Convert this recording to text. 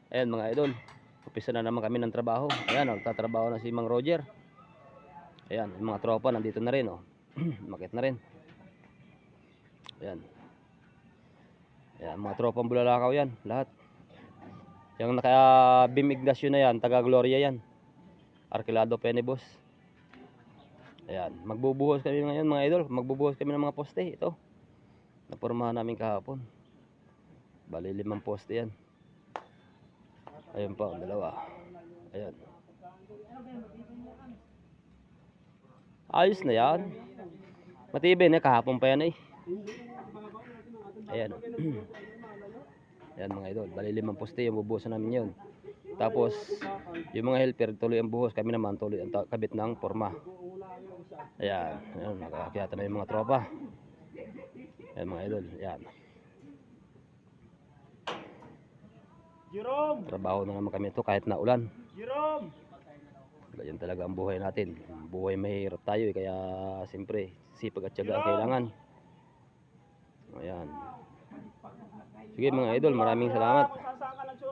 Ayan mga idol, umpisa na naman kami ng trabaho. Ayan, nagtatrabaho na si Mang Roger. Ayan, yung mga tropa nandito na rin, oh. Makit na rin. Ayan. Ayan, mga tropang Bulalakaw yan, lahat. Yung naka Beam Ignacio na yan, taga Gloria yan. Arkelado Penibus. Ayan, magbubuhos kami ngayon mga idol. Magbubuhos kami ng mga poste, ito. Napormahan namin kahapon. Bali 5 poste yan. Ayun pa, dalawa. Ayan. Ayos na yan. Matibay na, kahapon pa yan eh. Ayan. Ayan mga idol, bali 5 poste yung bubuhusan namin yun. Tapos, yung mga helper tuloy ang buhos, kami naman tuloy ang kabit ng forma. Ayan, ayan, nakakakiyata na yung mga tropa. Ayan mga idol, ayan. Jerome! Trabaho na naman kami ito kahit na ulan. Jerome! Ganyan talaga ang buhay natin. Buhay mahirap tayo eh, kaya siyempre sipag at tiyaga ang kailangan. Ayan. Sige mga idol, maraming salamat.